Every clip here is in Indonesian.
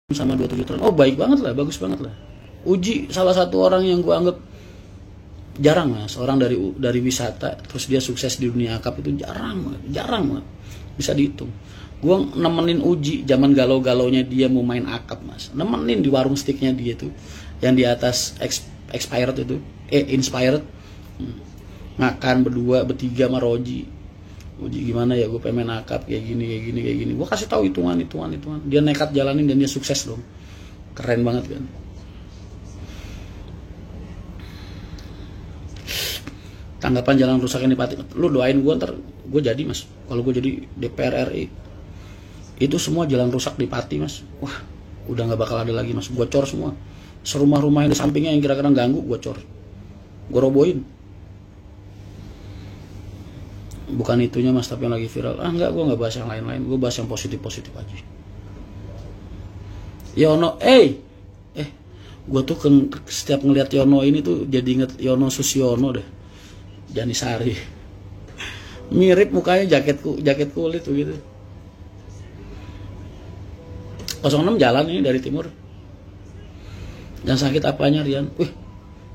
sama 27 tahun. Oh baik banget lah, bagus banget lah. Uji salah satu orang yang gue anggap jarang mas, orang dari wisata terus dia sukses di dunia akap itu jarang banget, bisa dihitung. Gue nemenin Uji zaman galau-galaunya dia mau main akap mas, nemenin di warung sticknya dia tuh yang di atas expired itu, inspired, makan berdua bertiga sama Roji. Uji gimana ya gue pengen main akap kayak gini. Gue kasih tahu hitungan. Dia nekat jalanin dan dia sukses dong, keren banget kan. Tanggapan jalan rusak yang di Pati, lu doain gue ntar gue jadi mas, kalau gue jadi DPR RI itu semua jalan rusak di Pati mas, wah udah nggak bakal ada lagi mas, gue cor semua, serumah-rumah yang di sampingnya yang kira-kira ganggu gue cor, gue robohin. Bukan itunya mas, tapi yang lagi viral, enggak, gue nggak bahas yang lain-lain, gue bahas yang positif aja. Yono, gue tuh setiap ngeliat Yono ini tuh jadi inget Yono Susiono deh, Janisari, mirip mukanya, jaket kulit tuh gitu. 06 jalan ini dari timur. Dan sakit apanya Rian? Wih,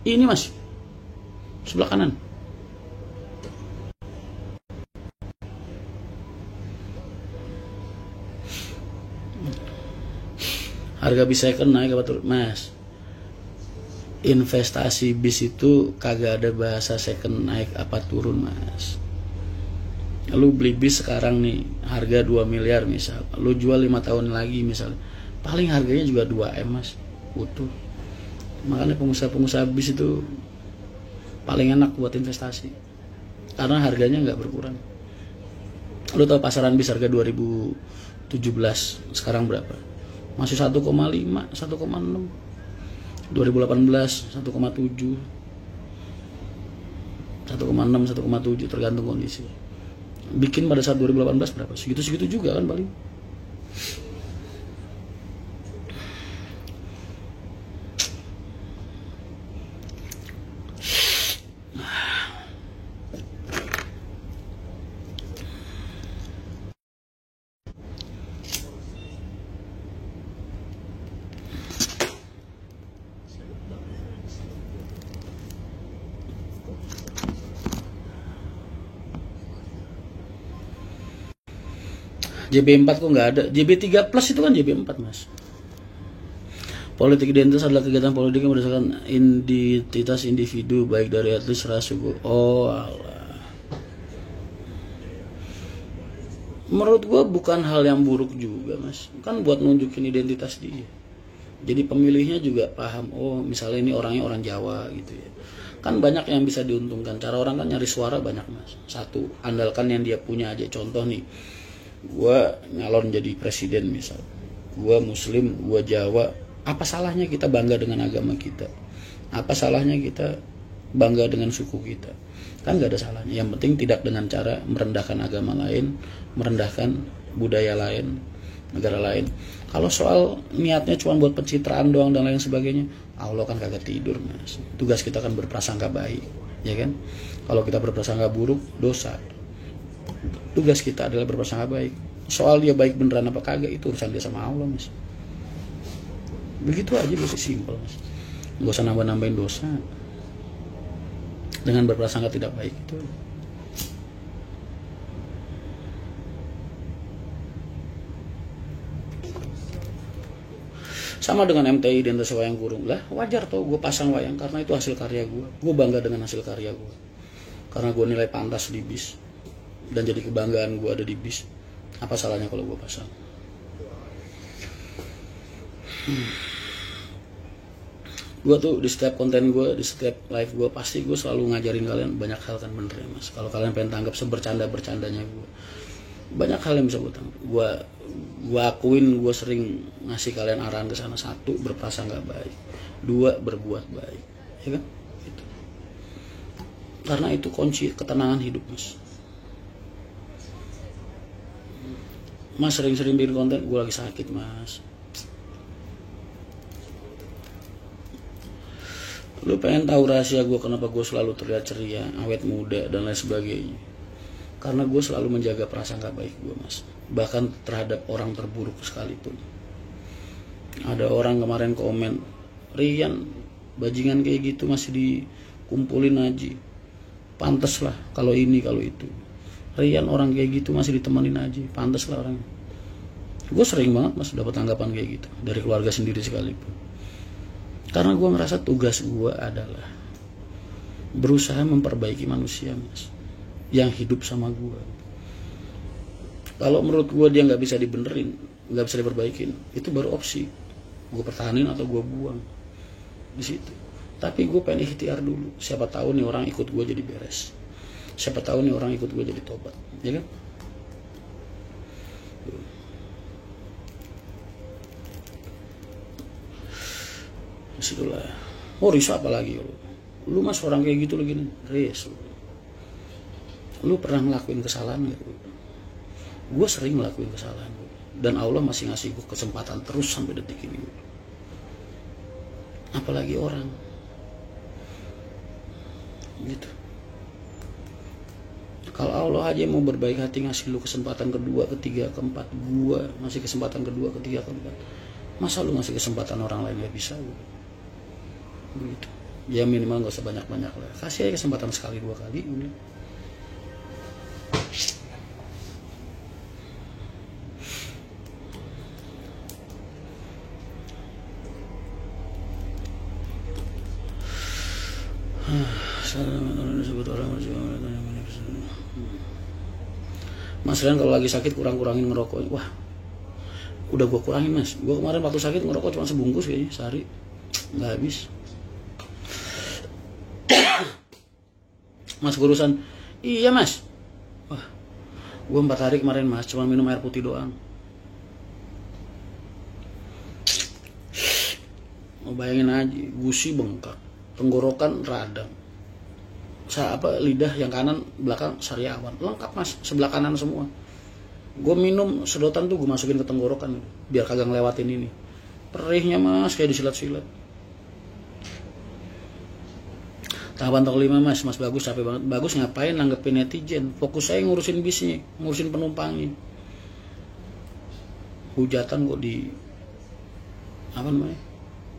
ini mas, sebelah kanan. Harga bis second naik apa turun? Mas, investasi bis itu kagak ada bahasa second naik apa turun mas. Lu beli bis sekarang nih harga 2 miliar misal, lu jual 5 tahun lagi misal, paling harganya juga 2M mas, utuh. Makanya pengusaha bis itu paling enak buat investasi karena harganya nggak berkurang. Lu tahu pasaran bis harga 2017 sekarang berapa? Masih 1,5, 1,6. 2018 1,7, 1,6, 1,7 tergantung kondisi. Bikin pada saat 2018 berapa? Segitu juga kan paling. JB4 kok nggak ada? JB3 plus itu kan JB4 mas. Politik identitas adalah kegiatan politik yang berdasarkan identitas individu baik dari etnis, ras, suku. Oh alah. Menurut gua bukan hal yang buruk juga mas, kan buat nunjukin identitas dia. Jadi pemilihnya juga paham, oh misalnya ini orangnya orang Jawa gitu ya. Kan banyak yang bisa diuntungkan. Cara orang kan nyari suara banyak mas. Satu, andalkan yang dia punya aja. Contoh nih, gue nyalon jadi presiden misal, gue muslim, gue Jawa, apa salahnya kita bangga dengan agama kita? Apa salahnya kita bangga dengan suku kita? Kan gak ada salahnya. Yang penting tidak dengan cara merendahkan agama lain, merendahkan budaya lain, negara lain. Kalau soal niatnya cuma buat pencitraan doang dan lain sebagainya, Allah kan kagak tidur mas. Tugas kita kan berprasangka baik, ya kan? Kalau kita berprasangka buruk, dosa. Tugas kita adalah berprasangka baik. Soal dia baik beneran apa kagak itu urusan dia sama Allah mas. Begitu aja, begitu simpel mas. Gak usah nambah-nambahin dosa dengan berprasangka tidak baik itu. Sama dengan MTI Identitas Wayang Kurung lah, wajar tau gue pasang wayang karena itu hasil karya gue bangga dengan hasil karya gue, karena gue nilai pantas di bis dan jadi kebanggaan gue ada di bis. Apa salahnya kalau gue pasang? Gue tuh di setiap konten gue, di setiap live gue, pasti gue selalu ngajarin kalian banyak hal kan, bener ya mas. Kalau kalian pengen tanggap sebercanda-bercandanya gue, banyak hal yang bisa gue tanggap. Gue akuin gue sering ngasih kalian arahan ke sana. Satu, berprasangka baik. Dua, berbuat baik, ya kan? Itu. Karena itu kunci ketenangan hidup mas. Mas sering-sering bikin konten, gue lagi sakit mas. Lu pengen tahu rahasia gue kenapa gue selalu terlihat ceria, awet muda dan lain sebagainya? Karena gue selalu menjaga prasangka baik gue mas, bahkan terhadap orang terburuk sekalipun. Ada orang kemarin komen, Rian bajingan kayak gitu masih dikumpulin aja, pantes lah kalau ini kalau itu. Rian orang kayak gitu masih ditemenin aja, pantes lah orang. Gue sering banget mas dapat tanggapan kayak gitu dari keluarga sendiri sekalipun. Karena gue ngerasa tugas gue adalah berusaha memperbaiki manusia mas yang hidup sama gue. Kalau menurut gue dia nggak bisa dibenerin, nggak bisa diperbaikin, itu baru opsi gue pertahanin atau gue buang di situ. Tapi gue pengen ikhtiar dulu, siapa tahu nih orang ikut gue jadi beres, siapa tahu nih orang ikut gue jadi tobat, ya kan? Disitulah. Oh risau apa lagi lu mas orang kayak gitu lagi nih, Riz, lu pernah ngelakuin kesalahan gak? Gue sering ngelakuin kesalahan dan Allah masih ngasih gue kesempatan terus sampai detik ini. Apalagi orang gitu. Kalau Allah aja mau berbaik hati ngasih lu kesempatan kedua, ketiga, keempat, gue ngasih kesempatan kedua, ketiga, keempat, masa lu ngasih kesempatan orang lain gak bisa begitu. Ya minimal gak usah banyak-banyak lah, kasih aja kesempatan sekali dua kali udah. Mas Rian kalau lagi sakit kurang-kurangin ngerokok. Wah, udah gue kurangin mas. Gue kemarin waktu sakit ngerokok cuma sebungkus kayaknya sehari, nggak habis. Mas urusan, iya mas. Wah, gue 4 hari kemarin mas cuma minum air putih doang. Mau bayangin aja, gusi bengkak, tenggorokan radang, lidah yang kanan belakang sariawan, lengkap mas, sebelah kanan semua. Gue minum sedotan tuh gue masukin ke tenggorokan biar kagak ngelewatin ini. Perihnya mas kayak disilat-silat. Tahapan toko 5 mas Bagus capek banget. Bagus ngapain nanggepin netizen, fokus saya ngurusin bisnya, ngurusin penumpangnya. Hujatan kok di apa namanya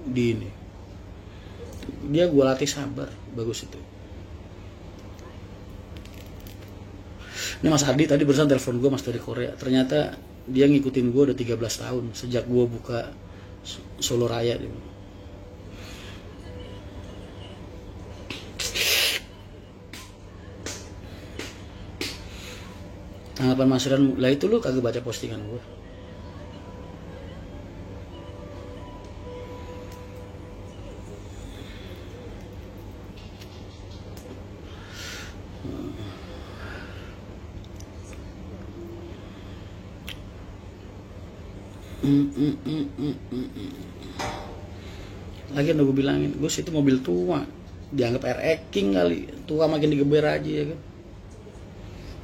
di ini. Dia gue latih sabar. Bagus itu. Ini Mas Adi tadi barusan telepon gue mas dari Korea. Ternyata dia ngikutin gue udah 13 tahun sejak gue buka Solo Raya. Tanggapan Mas Rian, lah itu lu kagak baca postingan gue. Lagi udah gue bilangin, Gus itu mobil tua, dianggap air eking kali, tua makin digeber aja ya kan,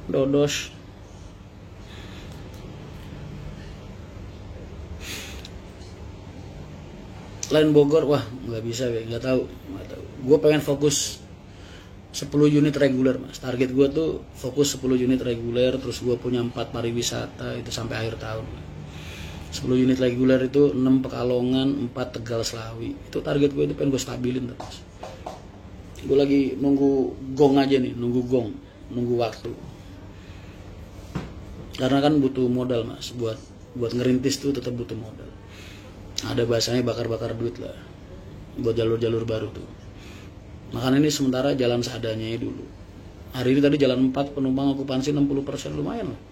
dodos. Lain Bogor, wah nggak bisa, nggak tahu. Gue pengen fokus 10 unit reguler mas, target gue tuh fokus 10 unit reguler, terus gue punya 4 pariwisata itu sampai akhir tahun. 10 unit reguler itu 6 Pekalongan, 4 Tegal Slawi. Itu target gue, itu pengen gue stabilin terus. Gue lagi nunggu gong aja nih, nunggu waktu. Karena kan butuh modal mas, buat ngerintis tuh tetap butuh modal. Ada bahasanya bakar-bakar duit lah, buat jalur-jalur baru tuh. Makanya ini sementara jalan seadanya dulu. Hari ini tadi jalan 4 penumpang okupansi 60%, lumayan lah.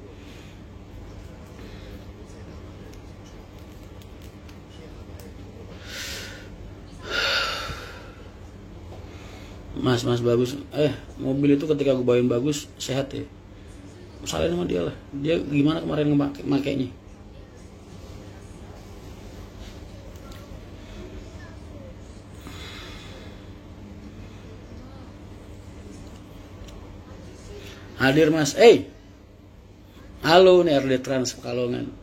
Mas Bagus, mobil itu ketika gue bawain Bagus sehat ya, salahin sama dia lah. Dia gimana kemarin makainya? Hadir mas, halo nih RD Trans Pekalongan.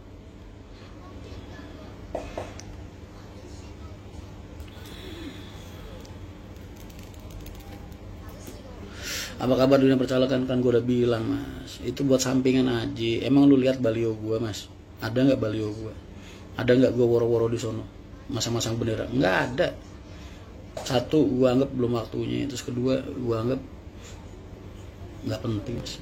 Apa kabar dunia percalokan? Kan gue udah bilang mas, itu buat sampingan aja. Emang lu lihat balio gue mas? Ada nggak balio gue? Ada nggak gue woro-woro di sono? masang-masang bendera, nggak ada. Satu, gua anggap belum waktunya, terus kedua gua anggap nggak penting, Mas.